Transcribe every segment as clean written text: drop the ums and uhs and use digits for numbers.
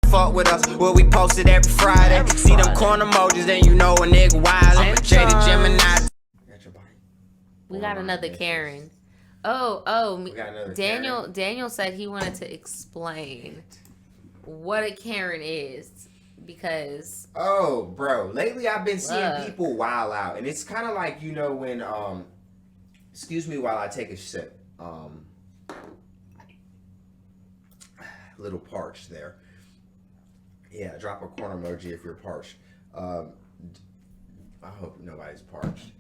fuck with us. Well, we posted every Friday. See them corn emojis, then you know a nigga wildin'. Jaded Gemini. We got another Karen. Daniel said he wanted to explain what a Karen is because bro, lately I've been seeing people wild out, and it's kind of like, you know, when excuse me while I take a sip. Little parched there. Yeah, drop a corn emoji if you're parched. I hope nobody's parched.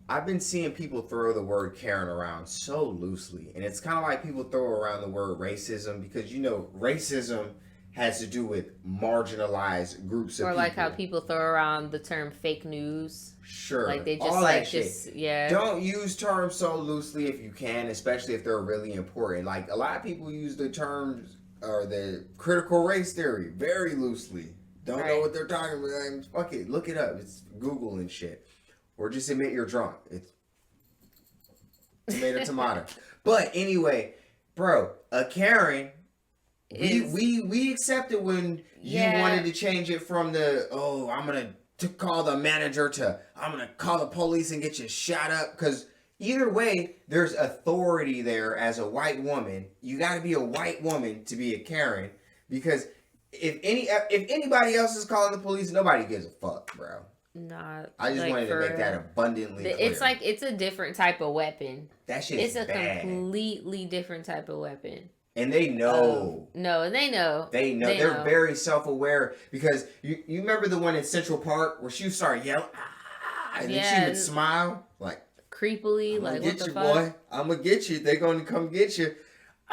I've been seeing people throw the word Karen around so loosely, and it's kind of like people throw around the word racism because, you know, racism has to do with marginalized groups of people. Or like how people throw around the term fake news. Sure. Like they just Don't use terms so loosely if you can, especially if they're really important. Like a lot of people use the terms or the critical race theory very loosely. Don't know what they're talking about. Like, fuck it, look it up. It's Google and shit. Or just admit you're drunk. It's tomato. But anyway, bro, a Karen, we accepted when you wanted to change it from the, I'm going to call the manager to, I'm going to call the police and get you shot up. Because either way, there's authority there as a white woman. You got to be a white woman to be a Karen. Because if anybody else is calling the police, nobody gives a fuck, bro. I just wanted to make that abundantly clear. It's like it's a different type of weapon. That shit is bad. It's a completely different type of weapon. And they know. They know. They're very self-aware because you remember the one in Central Park where she started yelling, and then she would smile like creepily, like what the fuck? Boy, I'm gonna get you. They're gonna come get you.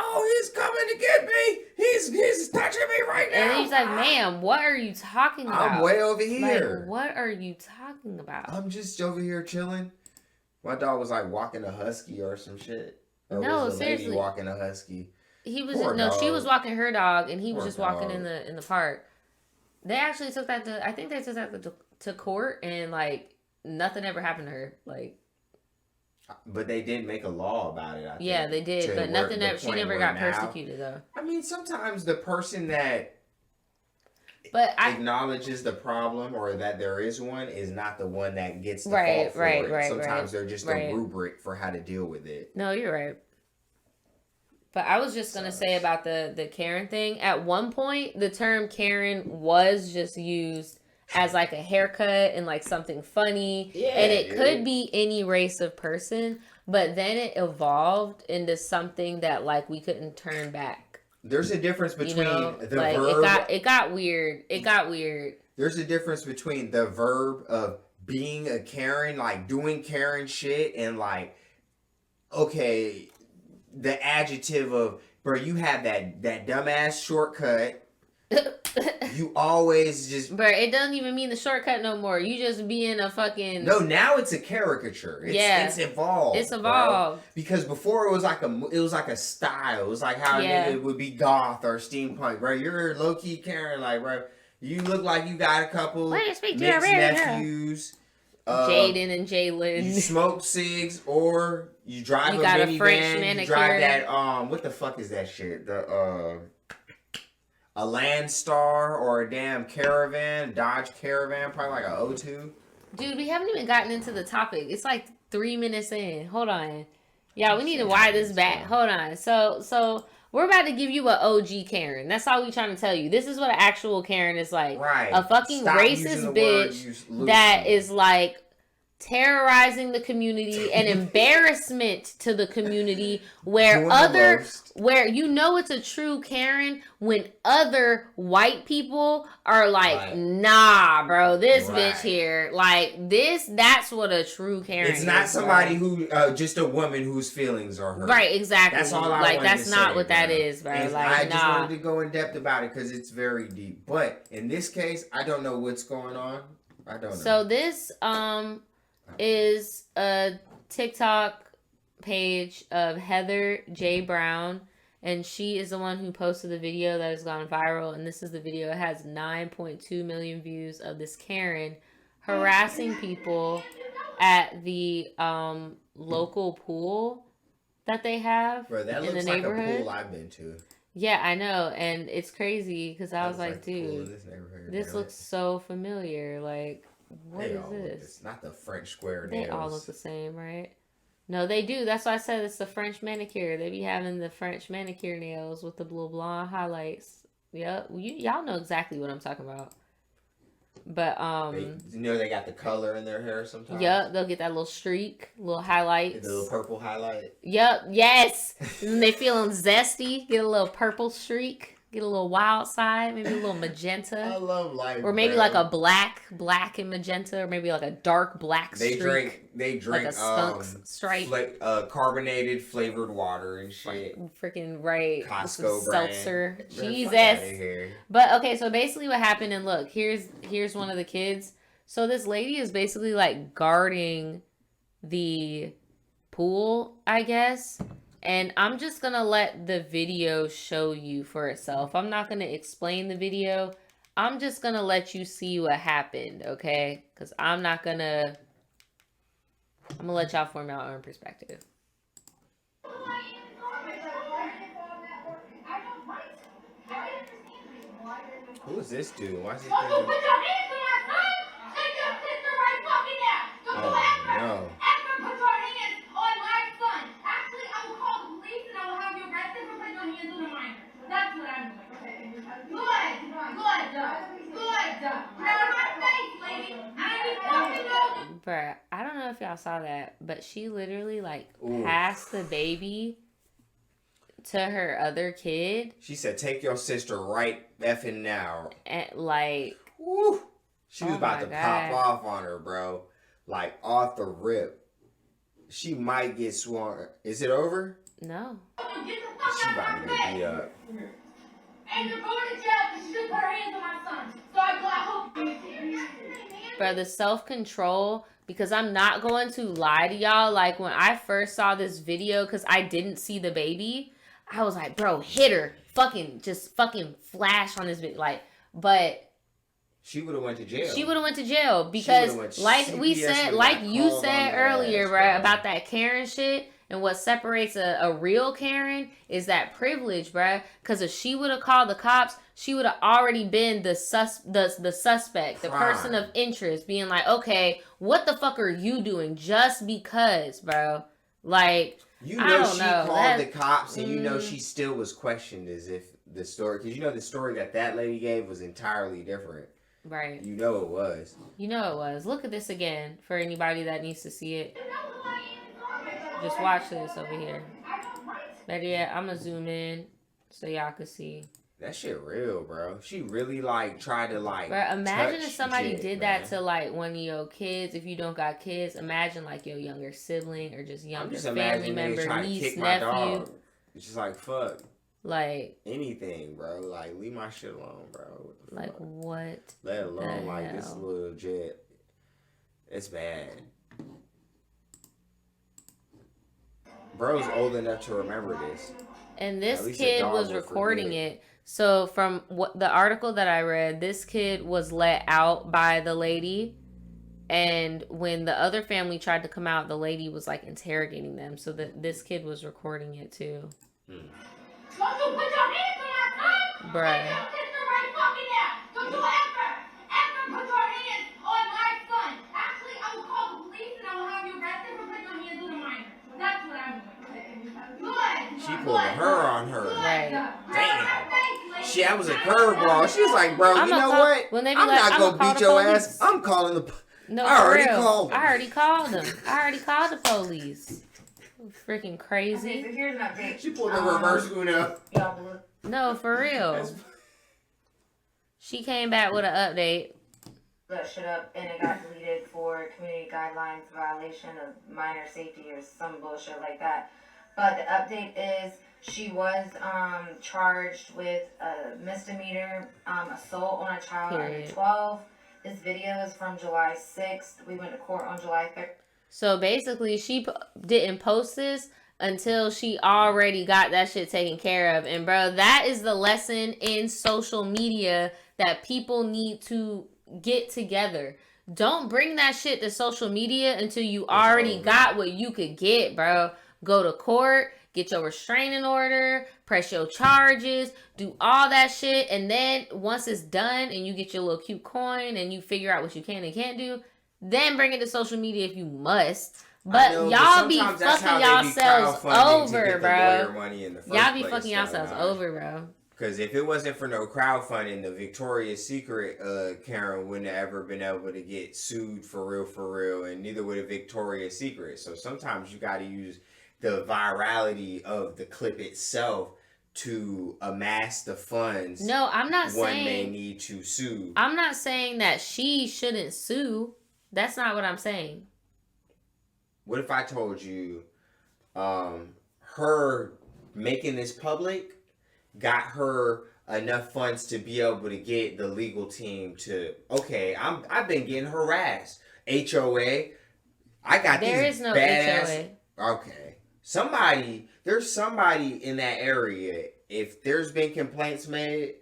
Oh, he's coming to get me. He's touching me right now. And he's like, ma'am, what are you talking about? I'm way over here. Like, what are you talking about? I'm just over here chilling. My dog was like walking a husky or some shit. Or no, was the seriously. Lady walking a husky. She was walking her dog, and he was just walking in the park. They actually took that to, I think they took that to court, and like nothing ever happened to her. Like, but they did make a law about it. I think, they did, but nothing ever. She never got persecuted though. I mean, sometimes the person that acknowledges the problem or that there is one is not the one that gets the fault for it. Sometimes they're just a rubric for how to deal with it. No, you're right. But I was just going to say about the Karen thing. At one point, the term Karen was just used as like a haircut and like something funny. Yeah, and it could be any race of person. But then it evolved into something that like we couldn't turn back. There's a difference between the like verb. It got weird. It got weird. There's a difference between the verb of being a Karen, like doing Karen shit, and like, okay, the adjective of, bro, you have that dumbass shortcut. You always just... Bro, it doesn't even mean the shortcut no more. You just being a fucking... No, now it's a caricature. It's evolved. It's evolved. Bro. Because before it was like a style. It was like how it would be goth or steampunk, bro. You're low-key Karen, like, bro. You look like you got a couple mixed nephews. Jaden and Jalen. You smoke cigs or you drive a minivan. You drive that what the fuck is that shit? A Landstar or a damn Caravan, Dodge Caravan, probably like a 02. Dude, we haven't even gotten into the topic. It's like 3 minutes in. Hold on. Yeah, we need to wire this back. Hold on. So we're about to give you an OG Karen. That's all we trying to tell you. This is what an actual Karen is like. Right. A fucking racist bitch that is like terrorizing the community, an embarrassment to the community, where you know it's a true Karen when other white people are like, nah, bro, this bitch here, like this. That's what a true Karen is. It's not somebody who just a woman whose feelings are hurt. Right, exactly. That's all I like. wanted That's to not say, what that is, bro. And like, I just wanted to go in depth about it because it's very deep. But in this case, I don't know what's going on. I don't know. So this is a TikTok page of Heather J. Brown, and she is the one who posted the video that has gone viral, and this is the video. It has 9.2 million views of this Karen harassing people at the local pool that they have Bro, that in looks the neighborhood. Like a pool I've been to. Yeah, I know, and it's crazy because I was like, dude, this looks so familiar. Like, what is this? Not the French square nails. They all look the same, right? No, they do. That's why I said it's the French manicure. They be having the French manicure nails with the blue blonde highlights. Yep, y'all know exactly what I'm talking about. But they got the color in their hair sometimes. Yep, they'll get that little streak, little highlights. The little purple highlight. Yep, yes. And they feeling zesty, get a little purple streak, get a little wild side, maybe a little magenta. I love life. Or maybe like a black and magenta, or maybe like a dark black streak. They drink like a skunk stripe. Carbonated flavored water and shit. Freaking right. Costco seltzer. Jesus. But okay, so basically what happened, and look, here's one of the kids. So this lady is basically like guarding the pool, I guess. And I'm just going to let the video show you for itself. I'm not going to explain the video. I'm just going to let you see what happened, okay? Because I'm going to let y'all form your own perspective. Who is this dude? Why is he thinking... Put your hands on my son! Take your sister right fucking now! Don't do ever! No. Ever put your hands on my son! Actually, I will call the police and I will have you arrested for putting your hands on a minor. That's what I'm doing. Good! Get out of my face, lady! I ain't fucking know! Bruh, I don't know if y'all saw that, but she literally, like, passed the baby to her other kid. She said, take your sister right effing now. And, like... Woo! She was about to pop off on her, bro. Like, off the rip. She might get sworn. Is it over? No. Get the fuck she out about of to my get beat face! up. And you're going to jail because she just put her hands on my son. So I hope... Bro, the self-control... Because I'm not going to lie to y'all. Like, when I first saw this video, because I didn't see the baby... I was like, bro, hit her. Just fucking flash on this bitch. Like, but... She would have went to jail. She would have went to jail. Because, like we said, like you said earlier, right, about that Karen shit, and what separates a real Karen is that privilege, bruh. Because if she would have called the cops, she would have already been the suspect, the person of interest, being like, okay, what the fuck are you doing? Just because, bro. Like... You know she called the cops, and you know she still was questioned as if the story... Because you know the story that lady gave was entirely different. Right. You know it was. You know it was. Look at this again for anybody that needs to see it. Just watch this over here. Better yet, I'm going to zoom in so y'all can see. That shit real, bro. She really, like, tried to, like, bro, imagine if somebody did that to, like, one of your kids. If you don't got kids, imagine, like, your younger sibling or just younger family member, niece, nephew. It's just like, fuck. Like. Anything, bro. Like, leave my shit alone, bro. What the like, fuck? What? Let alone, like, this little jet. It's bad. Bro's old enough to remember this. And this kid was recording it. So from what the article that I read, this kid was let out by the lady. And when the other family tried to come out, the lady was like interrogating them. So that this kid was recording it too. Don't you put your hands on my son? Bruh. Take your sister right fucking now. Don't you ever put your hands on my son. Actually, I will call the police and I will have you arrested for putting your hands on a minor. That's what I'm doing. Good. She pulled her on her. Right. Damn. Shit, that was a curveball. She was like, bro, you know what? I'm not going to beat your ass. I'm calling the... No, I already called them. I already called them. I already called the police. Freaking crazy. Okay, so here's an update. She pulled the reverse Uno. No, for real. She came back with an update. That shit up and it got deleted for community guidelines violation of minor safety or some bullshit like that. But the update is she was charged with a misdemeanor assault on a child under 12. This video is from July 6th. We went to court on July 3rd. So basically, she didn't post this until she already got that shit taken care of. And bro, that is the lesson in social media that people need to get together. Don't bring that shit to social media until you already got what you could get, bro. Go to court, get your restraining order, press your charges, do all that shit. And then once it's done and you get your little cute coin and you figure out what you can and can't do, then bring it to social media if you must. But y'all be fucking yourselves over, bro. Y'all be fucking yourselves over, bro. Because if it wasn't for no crowdfunding, the Victoria's Secret Karen wouldn't have ever been able to get sued for real, and neither would a Victoria's Secret. So sometimes you got to use the virality of the clip itself to amass the funds. No, I'm not saying one may need to sue. I'm not saying that she shouldn't sue. That's not what I'm saying. What if I told you her making this public got her enough funds to be able to get the legal team to, okay, I've been getting harassed. HOA. I got there these is no badass, HOA. Okay. There's somebody in that area. If there's been complaints made,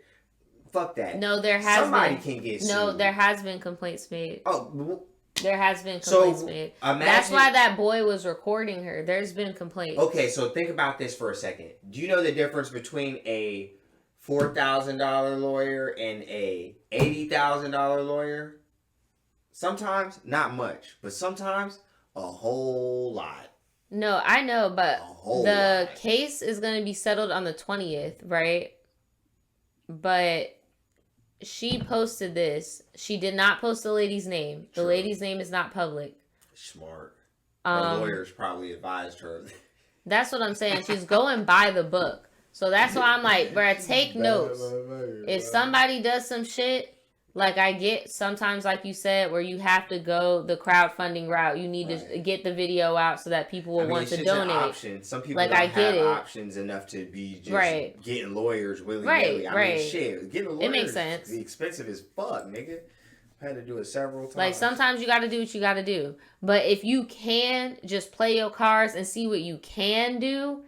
fuck that. No, there has somebody been. Can get sued. No, there has been complaints made. Oh, there has been complaints made. That's why that boy was recording her. There's been complaints. Okay, so think about this for a second. Do you know the difference between a $4,000 lawyer and a $80,000 lawyer? Sometimes, not much. But sometimes, a whole lot. No, I know, but the case is going to be settled on the 20th, right? But she posted this. She did not post the lady's name. The lady's name is not public. Smart. Her lawyers probably advised her. That's what I'm saying. She's going by the book. So that's why I'm like, bruh, take notes. If somebody does some shit, like I get sometimes, like you said, where you have to go the crowdfunding route. You need to get the video out so that people will want to donate. Option. Some people like, don't I get have options enough to be just getting lawyers willy-nilly. I mean, shit, getting a lawyer, it makes sense. It's expensive as fuck, nigga. I had to do it several times. Like, sometimes you got to do what you got to do. But if you can just play your cards and see what you can do,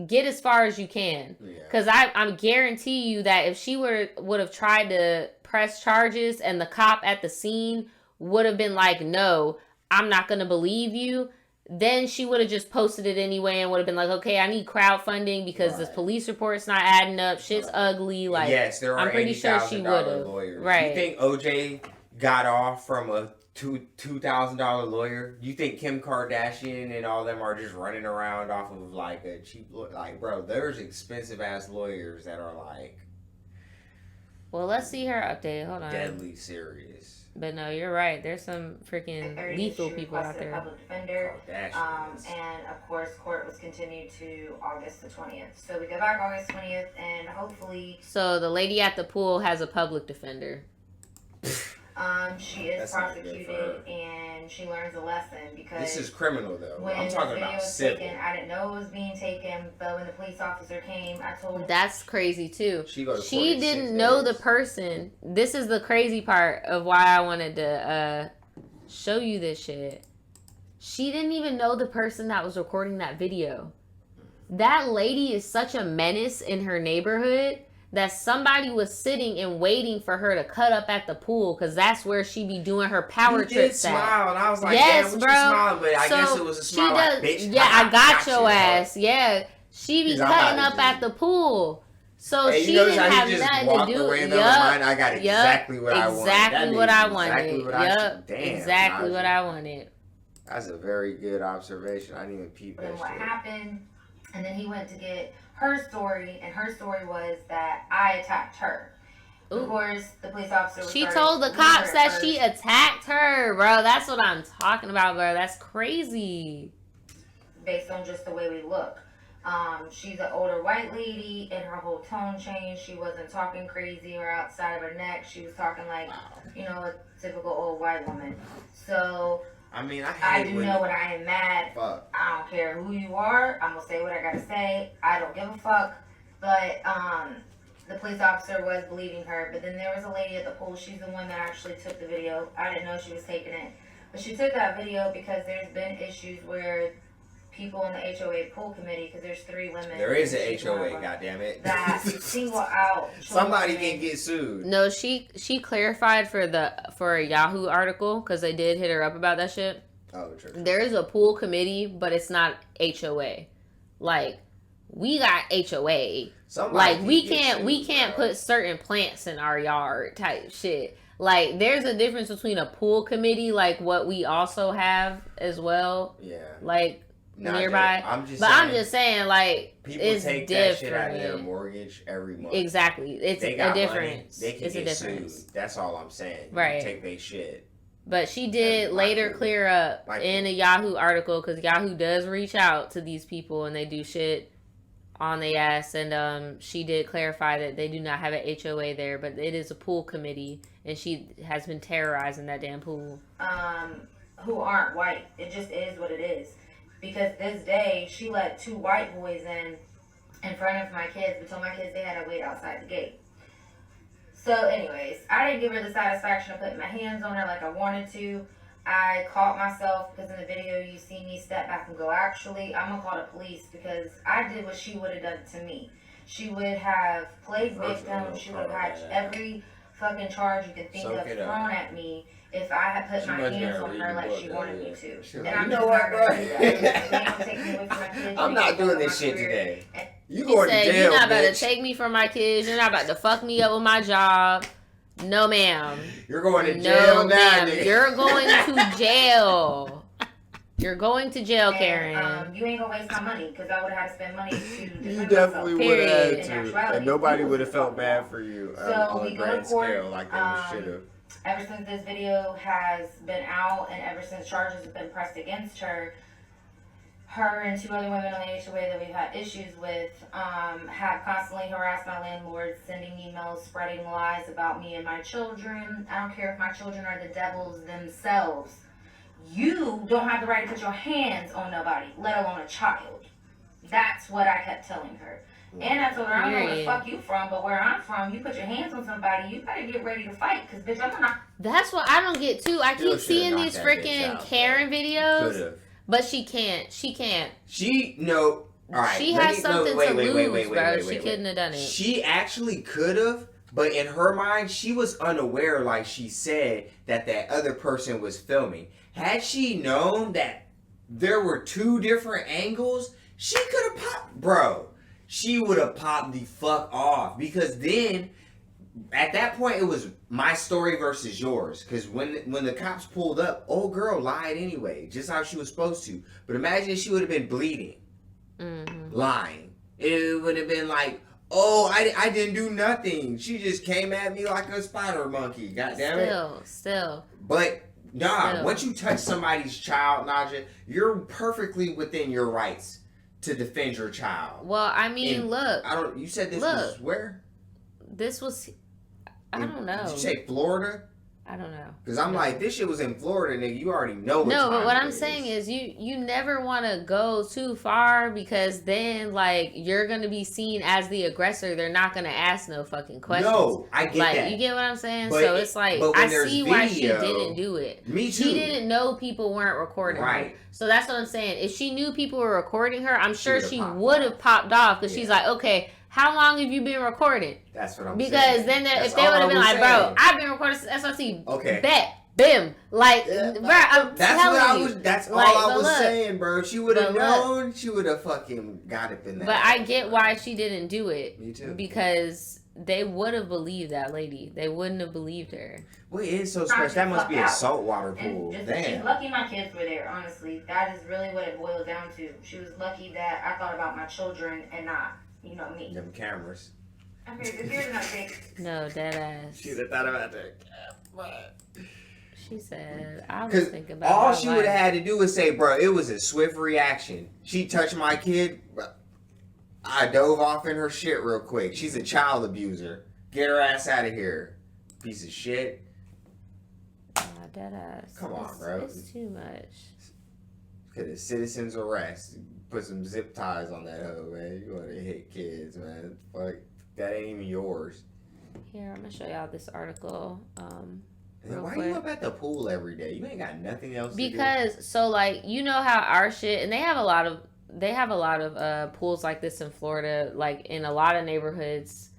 get as far as you can. Because I guarantee you that if she would have tried to press charges and the cop at the scene would have been like, no, I'm not going to believe you, then she would have just posted it anyway and would have been like, okay, I need crowdfunding because this police report's not adding up. Shit's ugly. Like, yes, there are I'm pretty sure she would have. Right. You think OJ got off from a $2,000 lawyer? You think Kim Kardashian and all them are just running around off of like a cheap lawyer? Like, bro, there's expensive ass lawyers that are like, well, let's see her update. Hold on. Deadly serious. But no, you're right. There's some freaking lethal people out there. Public defender, and of course, court was continued to August the 20th. So we go back August 20th, and hopefully. So the lady at the pool has a public defender. She is prosecuted and she learns a lesson because this is criminal though. When I'm talking about civil. Taken, I didn't know it was being taken, but when the police officer came, I told her. That's crazy too. She didn't know the person. This is the crazy part of why I wanted to show you this shit. She didn't even know the person that was recording that video. That lady is such a menace in her neighborhood that somebody was sitting and waiting for her to cut up at the pool because that's where she be doing her power trips at. Smile, and I was like, yes, damn, bro. You smiling? But I guess it was a smile like, bitch. Yeah, I got your ass. Yeah, she be cutting up at the pool. So she didn't have nothing to do. I got exactly what I wanted. Exactly what I wanted. Yep. Exactly what I wanted. That's a very good observation. I didn't even peep that shit. What happened? And then he went to get her story, and her story was that I attacked her. Ooh. Of course, the police officer. She told the cops that she attacked her, bro. That's what I'm talking about, bro. That's crazy. Based on just the way we look. She's an older white lady, and her whole tone changed. She wasn't talking crazy or outside of her neck. She was talking like, you know, a typical old white woman. So. I mean, I do know when I am mad. Fuck. I don't care who you are. I'm gonna say what I gotta say. I don't give a fuck. But the police officer was believing her. But then there was a lady at the pool. She's the one that actually took the video. I didn't know she was taking it, but she took that video because there's been issues where people in the HOA pool committee, because there's 3 women. There is an HOA, goddammit. That single out. Somebody can get sued. No, she clarified for a Yahoo article because they did hit her up about that shit. Oh, true. There is a pool committee, but it's not HOA. like, we got HOA. Somebody Like, we can't put certain plants in our yard type shit. Like, there's a difference between a pool committee, like what we also have as well. Yeah. Like, nearby. I'm just saying, like, people it's take different. that shit out of their mortgage every month. Exactly. It's a difference. Money, they can get sued. That's all I'm saying. Right. You take their shit. But she did later clear up in a Yahoo article, because Yahoo does reach out to these people and they do shit on their ass, and she did clarify that they do not have an HOA there, but it is a pool committee, and she has been terrorizing that damn pool. Who aren't white. It just is what it is. Because this day, she let 2 white boys in front of my kids, but told my kids they had to wait outside the gate. So anyways, I didn't give her the satisfaction of putting my hands on her like I wanted to. I caught myself, because in the video you see me step back and go, actually, I'm going to call the police, because I did what she would have done to me. She would have played victim. She would have had every fucking charge you could think of thrown at me if I had put my hands on her like she wanted me to. And I'm just not going to do that. I'm not doing this shit today. You going to jail, you're not about bitch. to take me from my kids. You're not about to fuck me up with my job. No, ma'am. You're going to jail now, nigga. You're going to jail. You're going to jail, Karen. You ain't gonna waste my money, because I would have had to spend money to defend You definitely would have had to. And nobody would have felt bad for you on a grand scale like they should have. Ever since this video has been out, and ever since charges have been pressed against her, her and 2 other women on the HOA that we've had issues with have constantly harassed my landlord, sending emails, spreading lies about me and my children. I don't care if my children are the devils themselves. You don't have the right to put your hands on nobody, let alone a child. That's what I kept telling her. And I told her, I don't know where the fuck you from, but where I'm from, you put your hands on somebody, you better get ready to fight, because bitch, I'm not. That's what I don't get too. I keep seeing these freaking Karen videos. But she can't. All right. She has something to lose, bro. She couldn't have done it. She actually could have, but in her mind, she was unaware, like she said, that other person was filming. Had she known that there were 2 different angles, she could have popped, bro. She would have popped the fuck off, because then, at that point, it was my story versus yours. Because when the cops pulled up, old girl lied anyway, just how she was supposed to. But imagine if she would have been bleeding, lying. It would have been like, oh, I didn't do nothing. She just came at me like a spider monkey. God damn it. Still. But nah, once you touch somebody's child, Nadja, you're perfectly within your rights to defend your child. Well, I mean, look. You said this was where? This was, I don't know. Did you say Florida? I don't know. Because I'm like, this shit was in Florida, nigga. You already know what No, but what I'm saying is you never want to go too far, because then, like, you're going to be seen as the aggressor. They're not going to ask no fucking questions. No, I get that. You get what I'm saying? But so it's like, I see why she didn't do it. Me too. She didn't know people weren't recording her. So that's what I'm saying. If she knew people were recording her, I'm sure she would have popped off, because she's like, okay, how long have you been recording? That's what I'm saying. Because then if they would have been like, bro, I've been recording since SRT. Okay. Bet. Bim. Like, bro, I'm telling you. That's all I was saying, bro. If she would have known, she would have fucking got it in there. But I get why she didn't do it. Me too. Because they would have believed that lady. They wouldn't have believed her. Well, it is so special. That must be a saltwater pool. She's lucky my kids were there, honestly. That is really what it boiled down to. She was lucky that I thought about my children and not, me. Them cameras. Okay, here's another thing. No, dead ass. She'd have thought about that. She said, I was thinking about all she would have had to do was say, bro, it was a swift reaction. She touched my kid. I dove off in her shit real quick. She's a child abuser. Get her ass out of here. Piece of shit. Dead ass. Come on, bro. It's too much. Could have citizen's arrest. Put some zip ties on that hoe, man. You want to hit kids, man. Fuck. That ain't even yours. Here, I'm going to show y'all this artitle. Why are you up at the pool every day? You ain't got nothing else to do. Because, so, like, you know how our shit, and they have a lot of pools like this in Florida, like, in a lot of neighborhoods.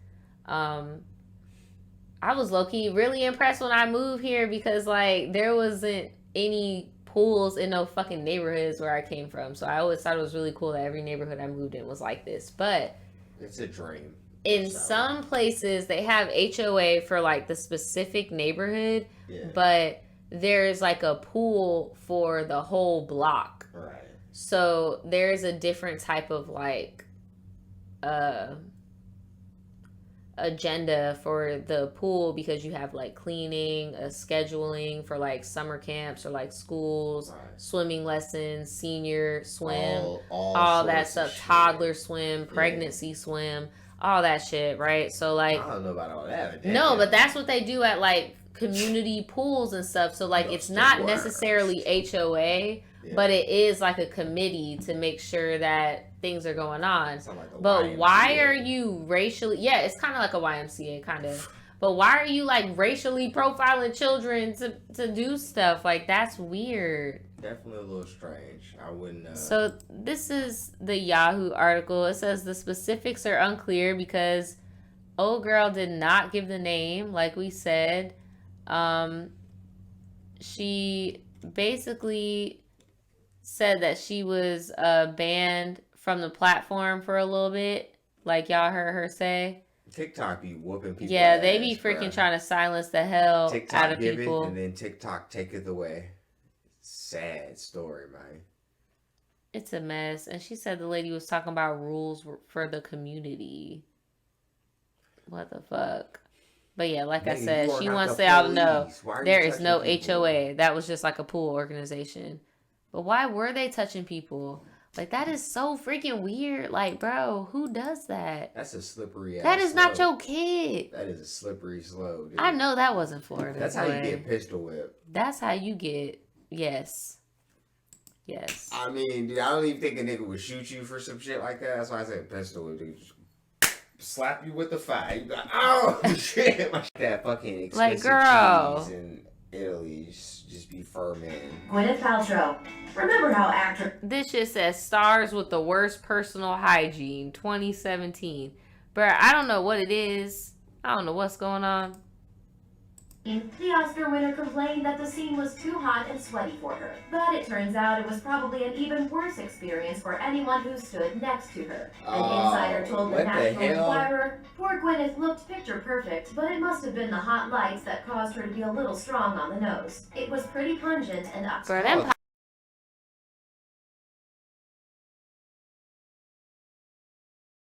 I was low-key really impressed when I moved here, because, like, there wasn't any pools in no fucking neighborhoods where I came from. So I always thought it was really cool that every neighborhood I moved in was like this. But it's a dream. In some places, they have HOA for like the specific neighborhood, but there's like a pool for the whole block. Right. So there's a different type of like agenda for the pool because you have like cleaning, scheduling for like summer camps or like schools, swimming lessons, senior swim, all that stuff, toddler swim, pregnancy swim, all that shit, right? So like, I don't know about all that. No, but that's what they do at like community pools and stuff. So like, it's not necessarily HOA, but it is like a committee to make sure that things are going on. Like but YMCA. Why are you racially? Yeah, it's kind of like a YMCA, kind of. But why are you like racially profiling children to do stuff? Like, that's weird. Definitely a little strange. I wouldn't. So this is the Yahoo article. It says the specifics are unclear because old girl did not give the name, like we said. She basically said that she was banned from the platform for a little bit, like y'all heard her say. TikTok be whooping people. Yeah, they be freaking trying to silence the hell TikTok out of people. And then TikTok taketh away. Sad story, man. It's a mess. And she said the lady was talking about rules for the community. What the fuck? But yeah, like I said, she wants y'all to know there is no HOA. That was just like a pool organization. But why were they touching people? Like, that is so freaking weird. Like, bro, who does that? That's a slippery ass That is slope. not your kid. That is a slippery slope, dude. I know that wasn't Florida. That's how you get pistol whipped. That's how you get, yes. I mean, dude, I don't even think a nigga would shoot you for some shit like that. That's why I said pistol whip, dude. Just slap you with the fire. You be like, oh, shit. That fucking expensive cheese in Italy just be fermenting. Gwyneth Paltrow. Remember how actor... This shit says stars with the worst personal hygiene 2017. Bruh, I don't know what it is. I don't know what's going on. The Oscar winner complained that the scene was too hot and sweaty for her. But it turns out it was probably an even worse experience for anyone who stood next to her. An insider told the National Enquirer, poor Gwyneth looked picture perfect, but it must have been the hot lights that caused her to be a little strong on the nose. It was pretty pungent and Bro, them